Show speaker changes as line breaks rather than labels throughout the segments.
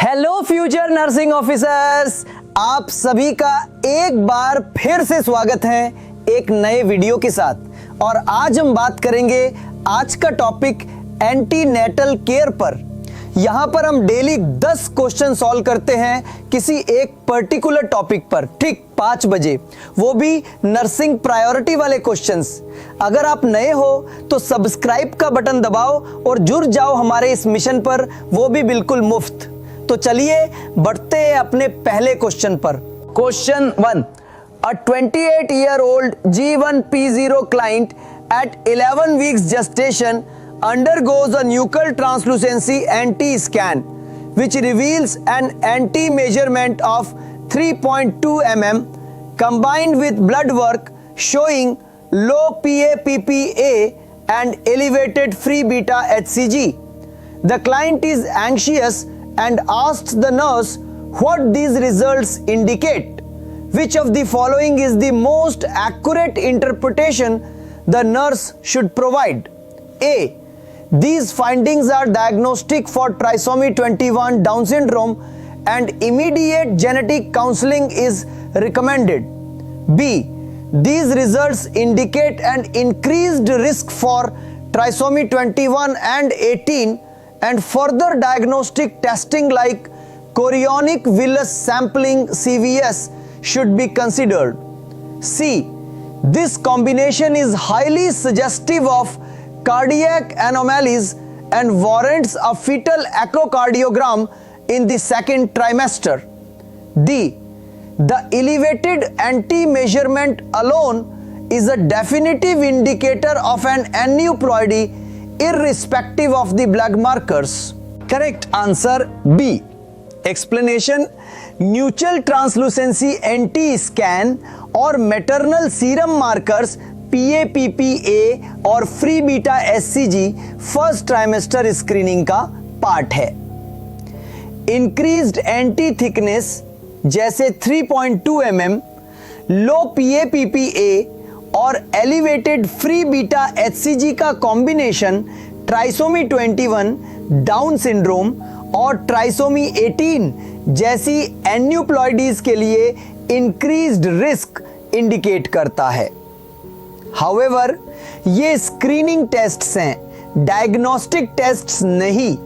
Hello future nursing officers, आप सभी का एक बार फिर से स्वागत है एक नए वीडियो के साथ। और आज हम बात करेंगे आज का टॉपिक एंटीनेटल केयर पर। यहाँ पर हम डेली 10 क्वेश्चन सॉल्व करते हैं किसी एक पर्टिकुलर टॉपिक पर, ठीक 5 बजे, वो भी नर्सिंग प्रायोरिटी वाले क्वेश्चंस। अगर आप नए हो तो सब्सक्राइब का बटन दबाओ और जुड़ जाओ हमारे इस मिशन पर, वो भी बिल्कुल मुफ्त। तो चलिए बढ़ते हैं अपने पहले क्वेश्चन पर। Question 1, a 28-year-old G1P0 client at 11 weeks gestation undergoes a nuchal translucency anti-scan which reveals an anti-measurement of 3.2 mm combined with blood work showing low PAPPA and elevated free beta HCG. The client is anxious and asks the nurse what these results indicate. Which of the following is the most accurate interpretation the nurse should provide? A. These findings are diagnostic for trisomy 21 Down syndrome and immediate genetic counseling is recommended. B. These results indicate an increased risk for trisomy 21 and 18 and further diagnostic testing like chorionic villus sampling CVS should be considered. C. This combination is highly suggestive of cardiac anomalies and warrants a fetal echocardiogram in the second trimester. D. The elevated anti-measurement alone is a definitive indicator of an aneuploidy irrespective of the blood markers. Correct answer B. Explanation: nuchal translucency N T scan और maternal serum markers PAPPA और free beta HCG first trimester screening का part है। Increased N T thickness जैसे 3.2 mm, low PAPPA और elevated free beta HCG का combination trisomy 21 Down syndrome और trisomy 18 जैसी एन्यूप्लॉइडीज के लिए इंक्रीज्ड रिस्क इंडिकेट करता है। हाउएवर, ये स्क्रीनिंग टेस्ट्स हैं, डायग्नोस्टिक टेस्ट्स नहीं।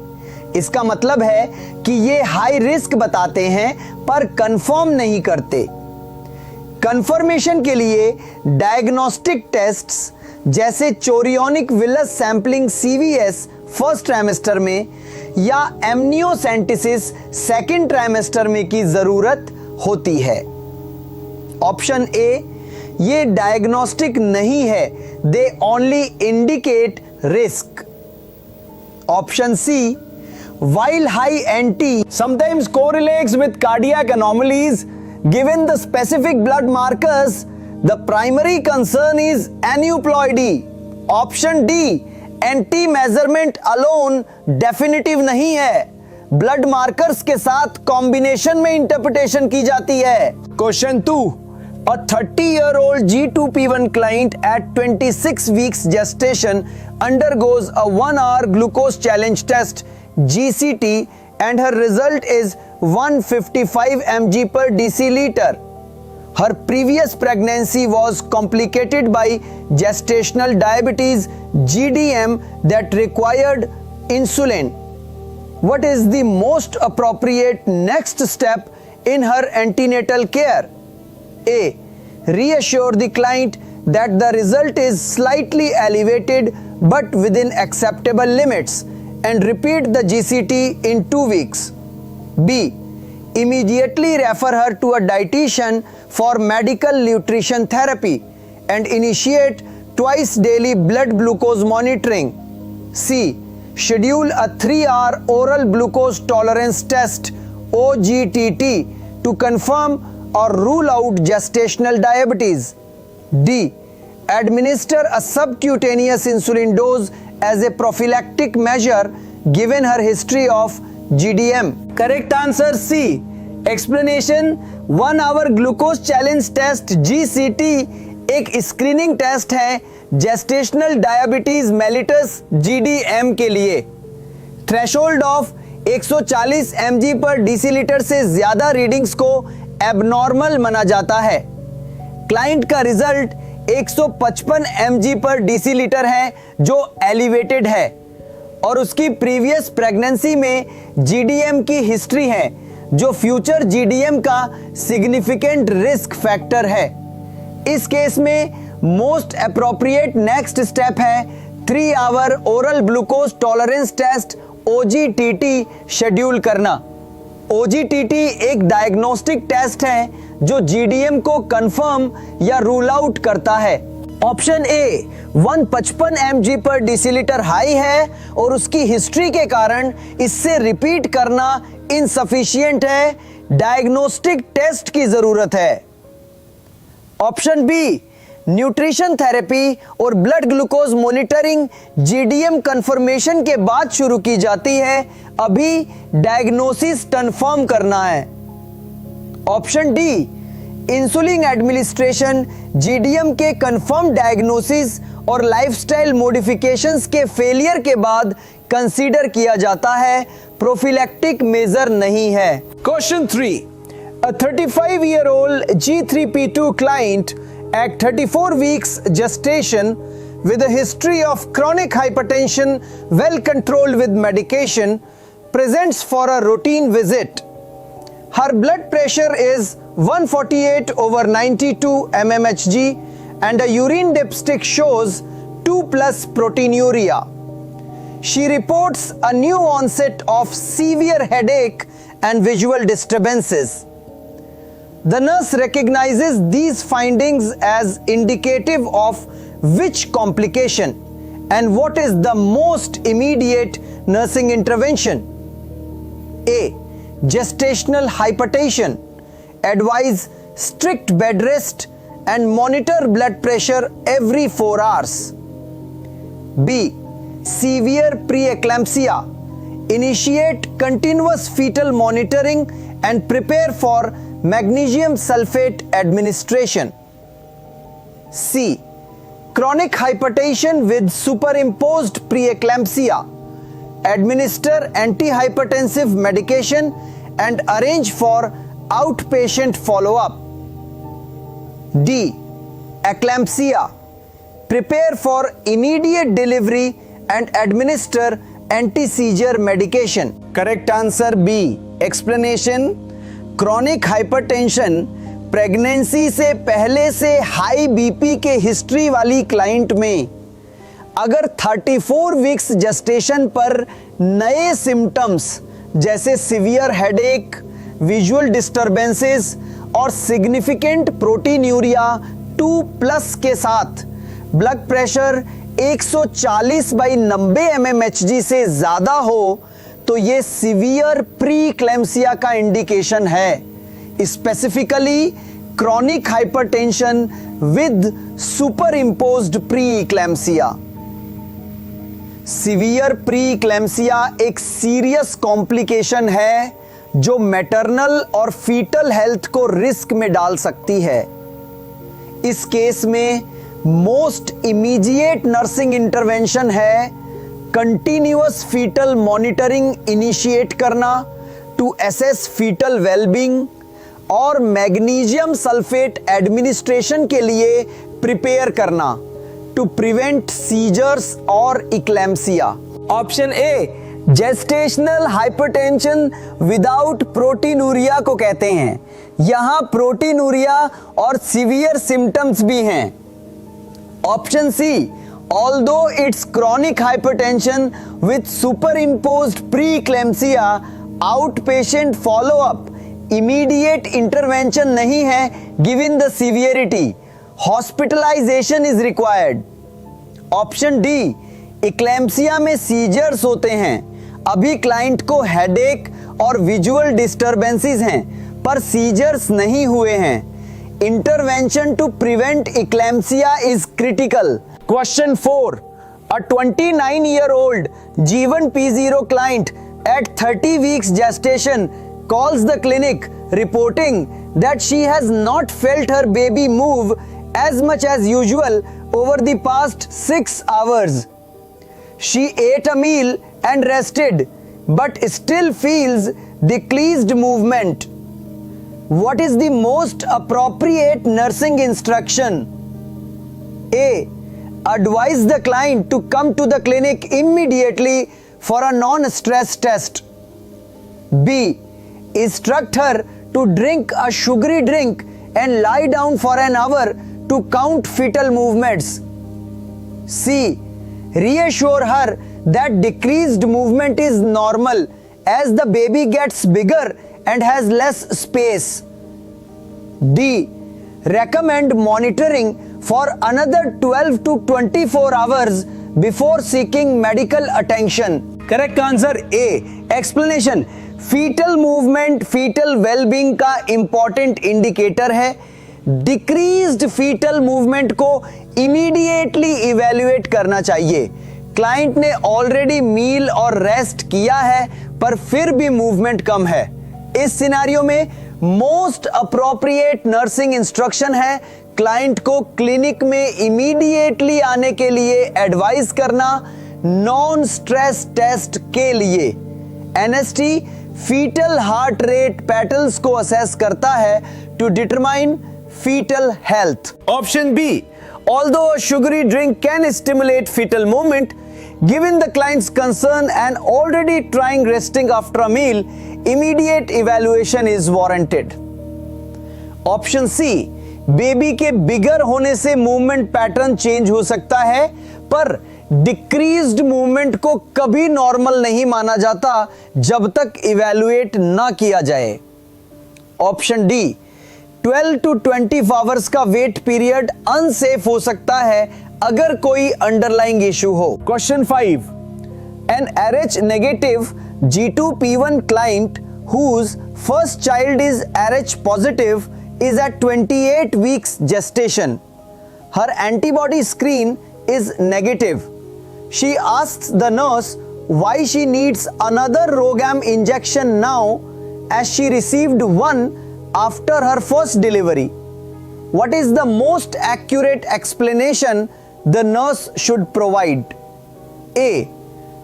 इसका मतलब है कि ये हाई रिस्क बताते हैं पर कंफर्म नहीं करते। कंफर्मेशन के लिए डायग्नोस्टिक टेस्ट्स जैसे chorionic villus sampling CVS first trimester में या एमनियोसेंटेसिस सेकंड ट्राइमेस्टर में की जरूरत होती है। ऑप्शन ए, ये डायग्नोस्टिक नहीं है, they only indicate risk. Option C, while high NT sometimes correlates with cardiac anomalies, given the specific blood markers, the primary concern is aneuploidy. Option D, NT measurement alone definitive नहीं है, blood markers के साथ combination में interpretation की जाती है। Question 2, a 30-year-old G2P1 client at 26 weeks gestation undergoes a 1-hour glucose challenge test GCT and her result is 155 mg per deciliter. Her previous pregnancy was complicated by gestational diabetes GDM that required insulin. What is the most appropriate next step in her antenatal care? A. Reassure the client that the result is slightly elevated but within acceptable limits and repeat the GCT in 2 weeks. B. Immediately refer her to a dietitian for medical nutrition therapy and initiate twice daily blood glucose monitoring. C. Schedule a 3-hour oral glucose tolerance test OGTT to confirm or rule out gestational diabetes. D. Administer a subcutaneous insulin dose as a prophylactic measure given her history of GDM. Correct answer C. Explanation: 1-hour glucose challenge test GCT एक screening test है gestational diabetes mellitus GDM के लिए। Threshold of 140 mg पर decilitre से ज्यादा readings को abnormal माना जाता है। क्लाइंट का रिजल्ट 155 mg पर डेसीलीटर है जो एलिवेटेड है और उसकी प्रीवियस प्रेगनेंसी में जीडीएम की हिस्ट्री है जो फ्यूचर जीडीएम का सिग्निफिकेंट रिस्क फैक्टर है। इस केस में मोस्ट एप्रोप्रिएट नेक्स्ट स्टेप है 3 hour oral glucose tolerance test OGTT schedule करना। OGTT एक डायग्नोस्टिक टेस्ट है जो जीडीएम को कंफर्म या रूल आउट करता है। ऑप्शन ए 155 mg पर डेसीलीटर हाई है और उसकी हिस्ट्री के कारण इससे रिपीट करना इनसफिशिएंट है, डायग्नोस्टिक टेस्ट की जरूरत है। ऑप्शन बी न्यूट्रिशन थेरेपी और blood glucose monitoring GDM confirmation के बाद शुरू की जाती है, अभी डायग्नोसिस कंफर्म करना है। Option D insulin administration GDM के कंफर्म डायग्नोसिस और लाइफस्टाइल मॉडिफिकेशंस के फेलियर के बाद कंसीडर किया जाता है, प्रोफिलैक्टिक मेजर नहीं है।
Question 3. A 35-year-old G3P2 client at 34 weeks gestation with a history of chronic hypertension well controlled with medication presents for a routine visit. Her blood pressure is 148/92 mmHg and a urine dipstick shows 2+ proteinuria. She reports a new onset of severe headache and visual disturbances. The nurse recognizes these findings as indicative of which complication and what is the most immediate nursing intervention? A. Gestational hypertension. Advise strict bed rest and monitor blood pressure every 4 hours. B. Severe preeclampsia. Initiate continuous fetal monitoring and prepare for magnesium sulfate administration. C. Chronic hypertension with superimposed preeclampsia. Administer antihypertensive medication and arrange for outpatient follow-up. D. Eclampsia. Prepare for immediate delivery and administer anti-seizure medication.
Correct answer B. Explanation, chronic hypertension pregnancy से पहले से high BP के history वाली client में अगर 34 weeks gestation पर नए symptoms जैसे सिवियर हेडेक, विजुअल डिस्टरबेंसेस और सिग्निफिकेंट प्रोटीन्यूरिया 2+ के साथ ब्लड प्रेशर 140/90 mmHg से ज्यादा हो तो ये सीवियर प्रीक्लेम्सिया का इंडिकेशन है, specifically chronic hypertension with superimposed pre-eclampsia. Severe pre-eclampsia एक सीरियस कॉम्प्लिकेशन है जो मैटरनल और फीटल हेल्थ को रिस्क में डाल सकती है। इस केस में मोस्ट इमीडिएट नर्सिंग इंटरवेंशन है कंटिन्यूअस फीटल मॉनिटरिंग इनिशिएट करना टू एसेस फीटल वेलबींग और मैग्नीशियम सल्फेट एडमिनिस्ट्रेशन के लिए प्रिपेयर करना टू प्रिवेंट सीजर्स और eclampsia. Option A gestational hypertension without proteinuria को कहते हैं। यहां प्रोटीनूरिया और सीवियर सिम्टम्स भी हैं। Option C although it's chronic hypertension with superimposed preeclampsia, outpatient follow-up, immediate intervention नहीं है given the severity, hospitalization is required. Option D eclampsia में सीजर्स होते हैं, अभी क्लाइंट को हेडेक और विजुअल डिस्टरबेंसेस हैं पर सीजर्स नहीं हुए हैं। Intervention to prevent eclampsia is critical. Question 4. A 29-year-old G1P0 client at 30 weeks gestation calls the clinic reporting that she has not felt her baby move as much as usual over the past 6 hours. She ate a meal and rested, but still feels decreased movement. What is the most appropriate nursing instruction? A. Advise the client to come to the clinic immediately for a non-stress test. B. Instruct her to drink a sugary drink and lie down for an hour to count fetal movements. C. Reassure her that decreased movement is normal as the baby gets bigger and has less space. D. Recommend monitoring for another 12 to 24 hours before seeking medical attention.
Correct answer A. Explanation. Fetal movement fetal wellbeing का important indicator है. Decreased fetal movement को immediately evaluate करना चाहिए. Client ने already मील और rest किया है पर फिर भी मूवमेंट कम है. इस सिनेरियो में मोस्ट अप्रोप्रिएट नर्सिंग इंस्ट्रक्शन है क्लाइंट को क्लिनिक में इमीडिएटली आने के लिए एडवाइस करना नॉन स्ट्रेस टेस्ट के लिए. NST fetal heart rate patterns को असेस करता है to determine fetal health. Option B. Although a sugary drink can stimulate fetal movement, given the client's concern and already trying resting after a meal, immediate evaluation is warranted. Option C. Baby के बिगर होने से movement pattern change हो सकता है पर decreased movement को कभी normal नहीं माना जाता जब तक इवैल्यूएट ना किया जाए. Option D. 12 to 20 आवर्स का वेट पीरियड अनसेफ हो सकता है अगर कोई अंडरलाइंग इशू हो. Question 5. An RH negative G2P1 client whose first child is RH positive is at 28 weeks gestation. Her antibody screen is negative. She asks the nurse why she needs another RhoGAM injection now as she received one after her first delivery. What is the most accurate explanation the nurse should provide? A.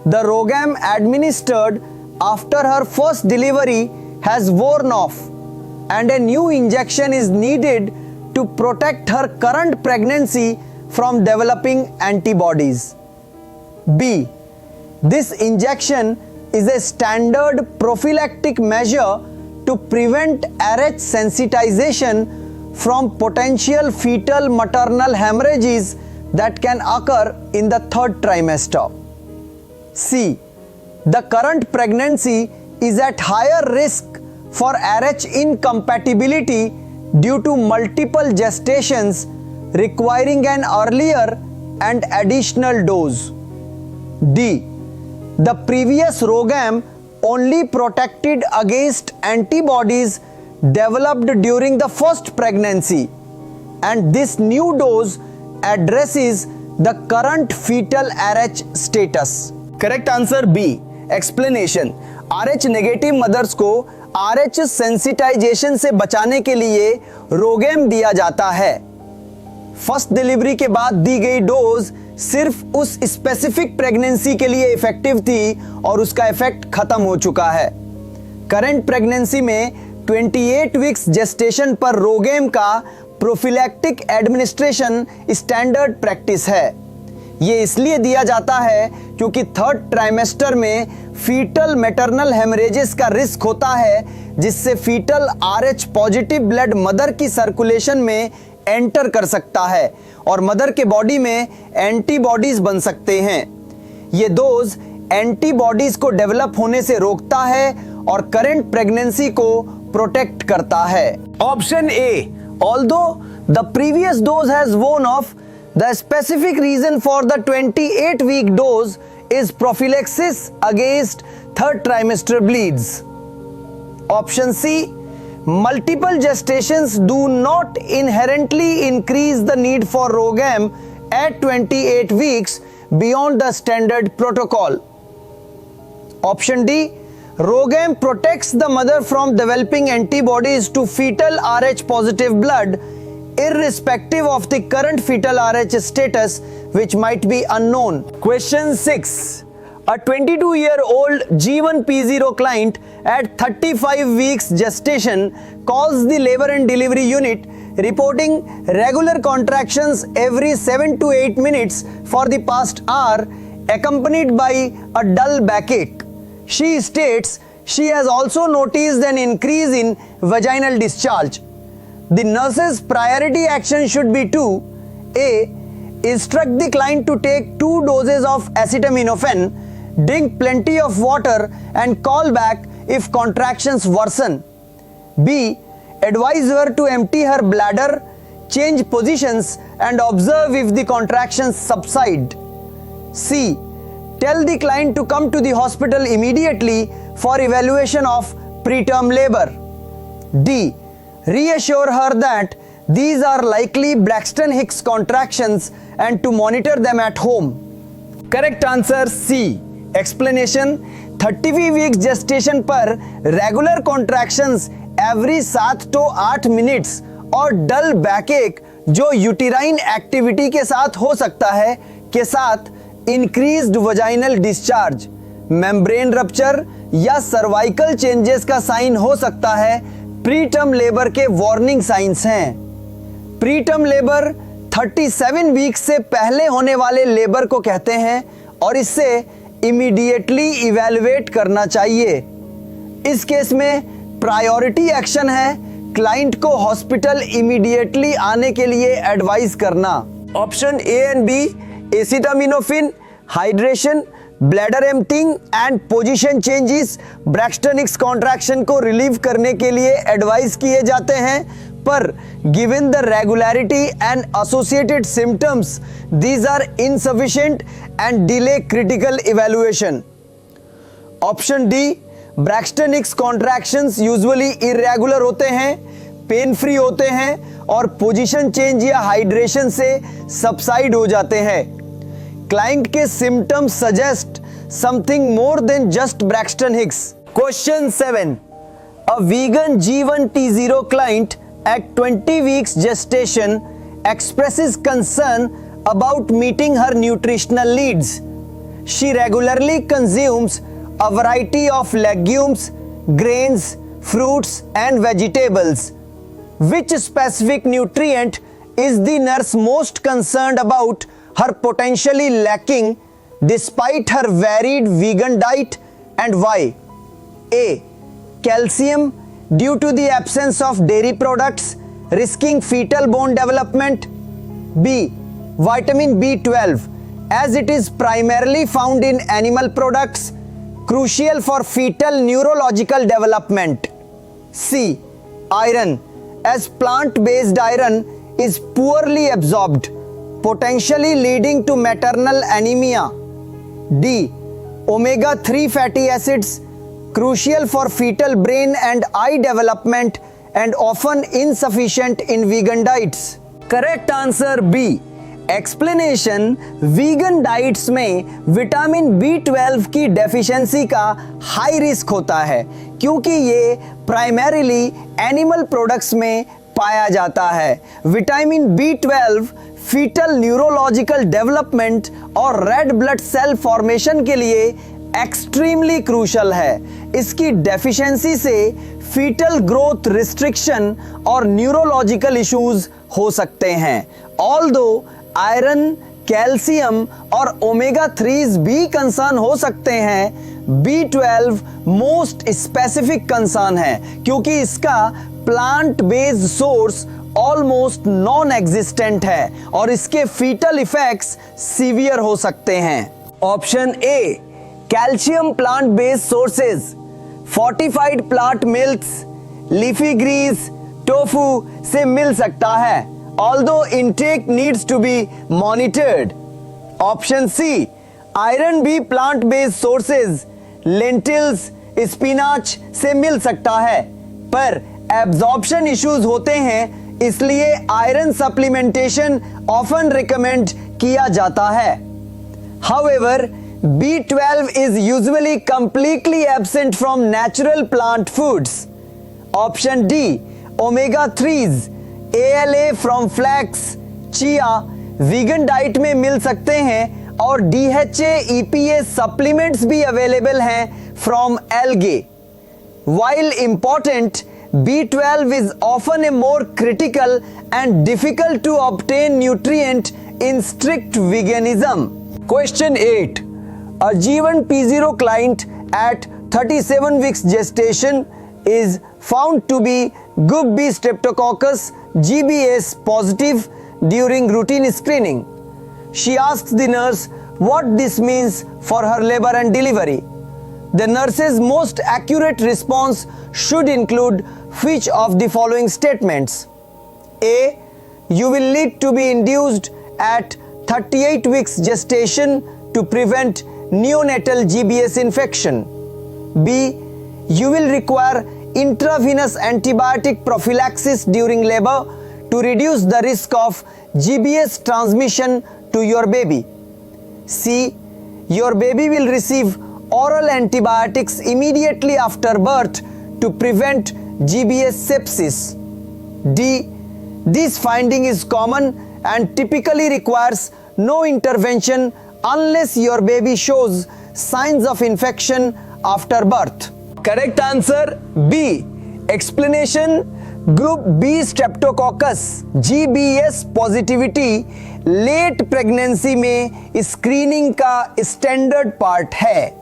The RhoGAM administered after her first delivery has worn off and a new injection is needed to protect her current pregnancy from developing antibodies. B. This injection is a standard prophylactic measure to prevent RH sensitization from potential fetal maternal hemorrhages that can occur in the third trimester. C. The current pregnancy is at higher risk for RH incompatibility due to multiple gestations requiring an earlier and additional dose. D. The previous RhoGAM only protected against antibodies developed during the first pregnancy, and this new dose addresses the current fetal RH status. Correct answer B. Explanation. RH negative mothers को RH sensitisation से बचाने के लिए RhoGAM दिया जाता है. First delivery के बाद दी गई डोज सिर्फ उस स्पेसिफिक प्रेगनेंसी के लिए इफेक्टिव थी और उसका इफेक्ट खत्म हो चुका है. करंट प्रेगनेंसी में 28 वीक्स जेस्टेशन पर RhoGAM का प्रोफिलैक्टिक एडमिनिस्ट्रेशन स्टैंडर्ड प्रैक्टिस है. ये इसलिए दिया जाता है क्योंकि थर्ड ट्राइमेस्टर में फीटल मैटरनल हेमरेजेस का रिस्क होता है जिससे fetal RH positive blood mother की सर्कुलेशन में एंटर कर सकता है और मदर के बॉडी में एंटीबॉडीज बन सकते हैं. ये डोज एंटीबॉडीज को डेवलप होने से रोकता है और करंट प्रेगनेंसी को प्रोटेक्ट करता है. Option A. Although the previous dose has worn off, the specific reason for the 28-week dose is prophylaxis against third trimester bleeds. Option C. Multiple gestations do not inherently increase the need for RhoGAM at 28 weeks beyond the standard protocol. Option D. RhoGAM protects the mother from developing antibodies to fetal RH positive blood irrespective of the current fetal RH status which might be unknown. Question 6.
A 22-year-old G1P0 client at 35 weeks gestation calls the labor and delivery unit, reporting regular contractions every 7 to 8 minutes for the past hour, accompanied by a dull backache. She states she has also noticed an increase in vaginal discharge. The nurse's priority action should be to A. Instruct the client to take 2 doses of acetaminophen, drink plenty of water and call back if contractions worsen. B. Advise her to empty her bladder, change positions and observe if the contractions subside. C. Tell the client to come to the hospital immediately for evaluation of preterm labor. D. Reassure her that these are likely Braxton Hicks contractions and to monitor them at home. Correct answer C. Explanation: 30 weeks gestation पर regular contractions every 7 to 8 minutes और डल बैकएक जो uterine activity के साथ हो सकता है के साथ increased vaginal discharge, membrane rupture या सर्वाइकल चेंजेस का साइन हो सकता है, प्रीटर्म लेबर के वार्निंग साइंस हैं। प्रीटर्म लेबर 37 वीक्स से पहले होने वाले लेबर को कहते हैं और इससे इमीडिएटली इवैल्यूएट करना चाहिए। इस केस में प्रायोरिटी एक्शन है क्लाइंट को हॉस्पिटल इमीडिएटली आने के लिए एडवाइस करना। Option A and B acetaminophen, hydration, bladder emptying and position changes Braxton Hicks contraction को रिलीव करने के लिए एडवाइस किए जाते हैं, पर given the regularity and associated symptoms, these are insufficient and delay critical evaluation. Option D, Braxton Hicks contractions usually irregular होते हैं, पेन फ्री होते हैं और पोजीशन चेंज या हाइड्रेशन से सबसाइड हो जाते हैं। क्लाइंट के symptoms suggest something more than just Braxton Hicks. Question 7, a vegan G1T0 client at 20 weeks gestation expresses concern about meeting her nutritional needs. She regularly consumes a variety of legumes, grains, fruits and vegetables. Which specific nutrient is the nurse most concerned about her potentially lacking despite her varied vegan diet, and why? A. Calcium, due to the absence of dairy products risking fetal bone development. B. Vitamin B12, as it is primarily found in animal products, crucial for fetal neurological development. C. Iron, as plant-based iron is poorly absorbed, potentially leading to maternal anemia. D. Omega-3 fatty acids, crucial for fetal brain and eye development and often insufficient in vegan diets. Correct answer B. Explanation: vegan diets में vitamin B12 की deficiency का high risk होता है क्योंकि ये primarily animal products में पाया जाता है। Vitamin B12 fetal neurological development और रेड ब्लड सेल फॉर्मेशन के लिए एक्सट्रीमली क्रूशल है। इसकी डेफिशिएंसी से फीटल ग्रोथ रिस्ट्रिक्शन और न्यूरोलॉजिकल इश्यूज हो सकते हैं। ऑल्दो आयरन, कैल्शियम और ओमेगा 3 भी कंसर्न हो सकते हैं, B12 मोस्ट स्पेसिफिक कंसर्न है क्योंकि इसका plant based source almost non existent है और इसके फीटल इफेक्ट्स सीवियर हो सकते हैं। Option A, calcium plant based sources, fortified plant milks, leafy greens, tofu से मिल सकता है, although intake needs to be monitored. Option C, iron भी plant based sources, lentils, spinach से मिल सकता है, पर एब्जॉर्प्शन इश्यूज होते हैं, इसलिए आयरन सप्लीमेंटेशन ऑफन रिकमेंड किया जाता है। However, B12 is usually completely absent from natural plant foods. Option D, omega-3s, ALA from flax, chia, vegan diet में मिल सकते हैं और DHA EPA सप्लीमेंट्स भी अवेलेबल हैं from algae. While important, B12 is often a more critical and difficult to obtain nutrient in strict veganism.
Question 8. A G1 P0 client at 37 weeks gestation is found to be Group B Streptococcus GBS positive during routine screening. She asks the nurse what this means for her labor and delivery. The nurse's most accurate response should include which of the following statements? A. You will need to be induced at 38 weeks gestation to prevent neonatal GBS infection. B. You will require intravenous antibiotic prophylaxis during labor to reduce the risk of GBS transmission to your baby. C. Your baby will receive oral antibiotics immediately after birth to prevent GBS sepsis. D. This finding is common and typically requires no intervention unless your baby shows signs of infection after birth.
Correct answer B. Explanation: Group B Streptococcus GBS positivity late pregnancy में screening का standard part है.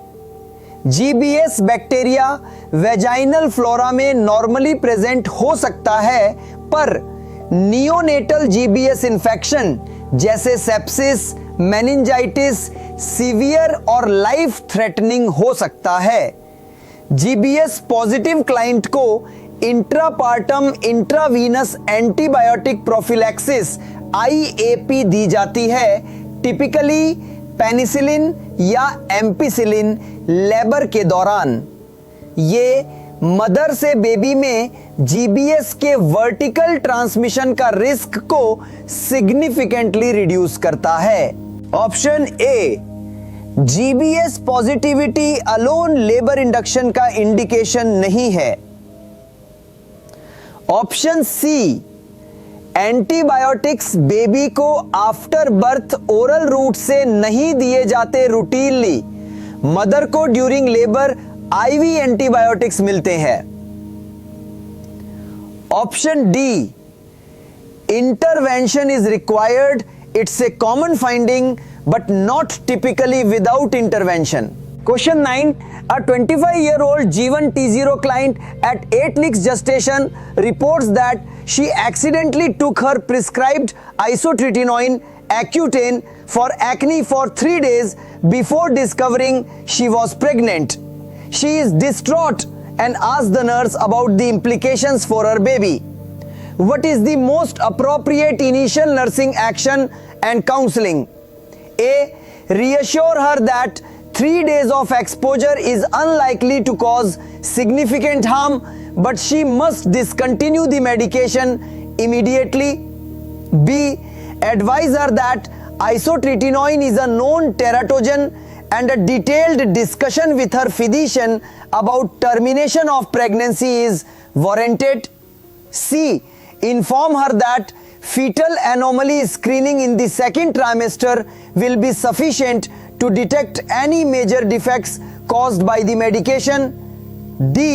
GBS bacteria vaginal flora में normally present हो सकता है, पर neonatal GBS infection जैसे sepsis, meningitis severe और लाइफ थ्रेटनिंग हो सकता है. GBS पॉजिटिव क्लाइंट को intrapartum intravenous antibiotic prophylaxis IAP दी जाती है, टिपिकली पेनिसिलिन या एम्पिसिलिन लेबर के दौरान. ये मदर से बेबी में GBS के वर्टिकल ट्रांसमिशन का रिस्क को सिग्निफिकेंटली रिड्यूस करता है. Option A. GBS positivity alone labour induction का इंडिकेशन नहीं है. Option C. एंटीबायोटिक्स बेबी को आफ्टर बर्थ ओरल रूट से नहीं दिए जाते रूटीनली. मदर को ड्यूरिंग लेबर IV एंटीबायोटिक्स मिलते हैं. Option D. Intervention is required. It's a common finding but not typically without intervention. Question 9. A 25-year-old G1 T0 client at 8 weeks gestation reports that she accidentally took her prescribed isotretinoin Accutane for acne for 3 days before discovering she was pregnant. She is distraught and asks the nurse about the implications for her baby. What is the most appropriate initial nursing action and counseling? A. Reassure her that 3 days of exposure is unlikely to cause significant harm, but she must discontinue the medication immediately. B. Advise her that isotretinoin is a known teratogen and a detailed discussion with her physician about termination of pregnancy is warranted. C. Inform her that fetal anomaly screening in the second trimester will be sufficient to detect any major defects caused by the medication. D.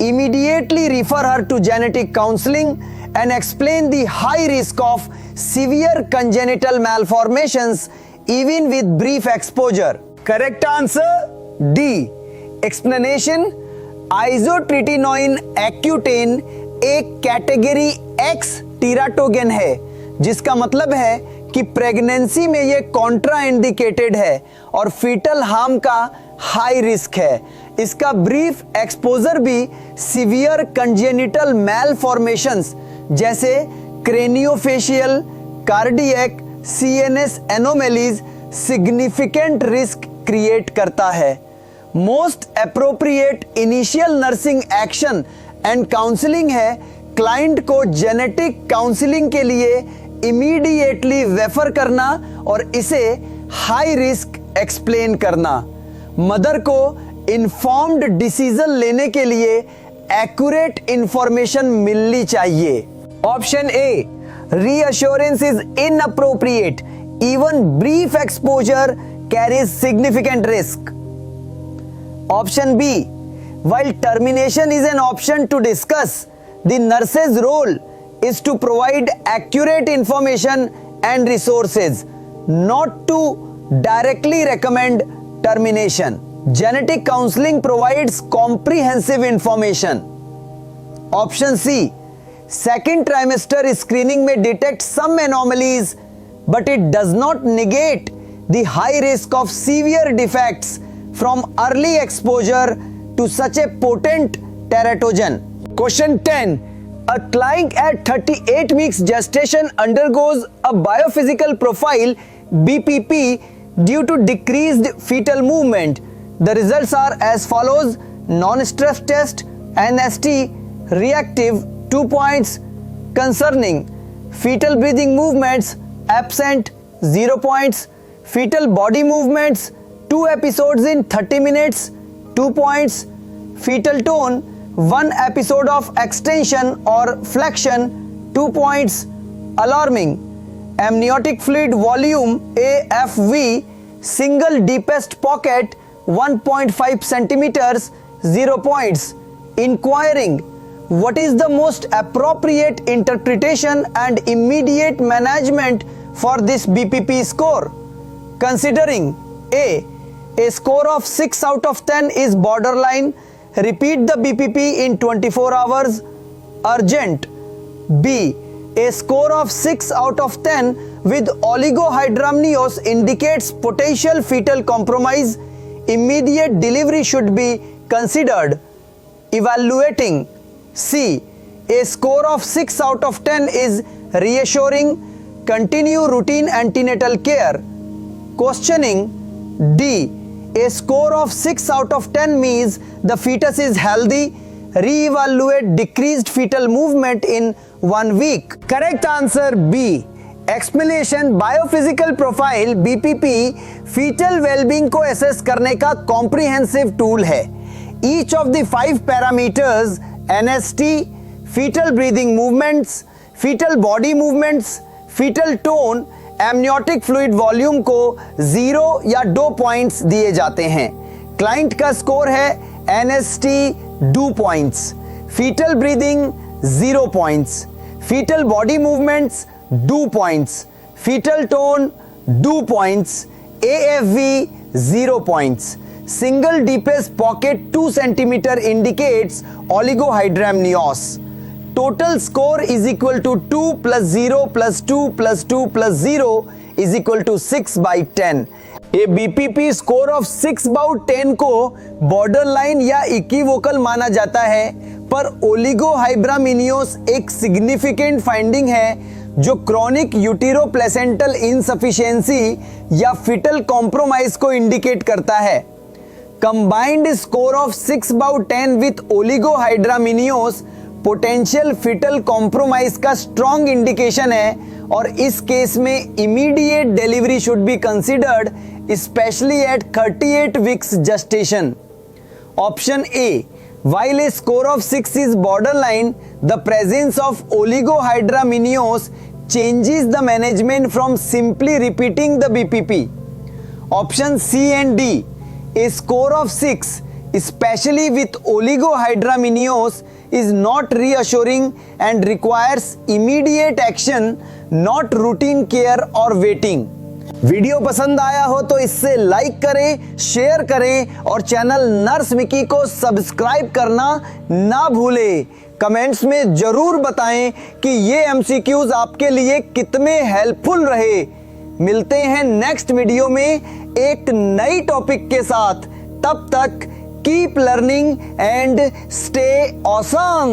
Immediately refer her to genetic counseling and explain the high risk of severe congenital malformations even with brief exposure. Correct answer D. Explanation: isotretinoin Accutane एक category X टीराटोगेन है, जिसका मतलब है कि pregnancy में ये Contra indicated है और फीटल हार्म का हाई रिस्क है. इसका ब्रीफ एक्सपोजर भी सीवियर कंजेनिटल मैलफॉर्मेशंस जैसे craniofacial, cardiac, CNS anomalies significant risk create करता है. Most appropriate initial nursing action and counselling है क्लाइंट को जेनेटिक काउंसलिंग के लिए इमीडिएटली रेफर करना और इसे हाई रिस्क एक्सप्लेन करना. मदर को इन्फॉर्म्ड डिसीजन लेने के लिए एक्यूरेट इंफॉर्मेशन मिलनी चाहिए. Option A. Reassurance is inappropriate. Even brief exposure carries significant risk. Option B, while termination is an option to discuss, the nurse's role is to provide accurate information and resources, not to directly recommend termination. Genetic counseling provides comprehensive information. Option C, second trimester screening may detect some anomalies, but it does not negate the high risk of severe defects from early exposure to such a potent teratogen.
Question 10. A client at 38 weeks gestation undergoes a biophysical profile BPP due to decreased fetal movement. The results are as follows: non-stress test, NST, reactive, 2 points. Concerning fetal breathing movements, absent, 0 points. Fetal body movements, 2 episodes in 30 minutes, 2 points. Fetal tone, 1 episode of extension or flexion, 2 points. Alarming. Amniotic fluid volume AFV, single deepest pocket 1.5 centimeters, 0 points. Inquiring. What is the most appropriate interpretation and immediate management for this BPP score? Considering A score of 6 out of 10 is borderline, repeat the BPP in 24 hours, urgent. B, a score of 6 out of 10 with oligohydramnios indicates potential fetal compromise, immediate delivery should be considered. Evaluating. C, a score of 6 out of 10 is reassuring, continue routine antenatal care. Questioning. D, a score of 6 out of 10 means the fetus is healthy, re-evaluate decreased fetal movement in 1 week. Correct answer B. Explanation biophysical profile BPP fetal well-being को assess करने का comprehensive tool है. Each of the 5 parameters NST, fetal breathing movements, fetal body movements, fetal tone, amniotic fluid volume को 0 या 2 points दिए जाते हैं. Client का स्कोर है NST 2 points, fetal breathing 0 points, fetal body movements 2 points, fetal tone 2 points, AFV 0 points. Single deepest pocket 2 centimeter indicates oligohydramnios. Total score is equal to 2 plus 0 plus 2 plus 2 plus 0 is equal to 6 by 10.
ये BPP score of 6/10 को borderline या equivocal माना जाता है, पर ओलिगोहाइब्रामिनियोस एक significant finding है जो क्रॉनिक यूटेरोप्लेसेंटल इनसफिशिएंसी या फिटल कॉम्प्रोमाइज को इंडिकेट करता है. Combined score of 6/10 with oligohydramnios potential fetal compromise का स्ट्रॉन्ग इंडिकेशन है और इस केस में immediate delivery should be considered specially at 38 weeks gestation. Option A, while a score of 6 is borderline, the presence of oligohydramnios changes the management from simply repeating the BPP. Option C and D, a score of 6 especially with oligohydramnios is not reassuring and requires immediate action, not routine care or waiting. Video पसंद आया हो तो इससे like करें, share करें और channel nurse Mickey को subscribe करना ना भूलें. कमेंट्स में जरूर बताएं कि ये एमसीक्यूज आपके लिए कितने हेल्पफुल रहे. मिलते हैं नेक्स्ट वीडियो में एक नई टॉपिक के साथ. तब तक keep learning and stay awesome.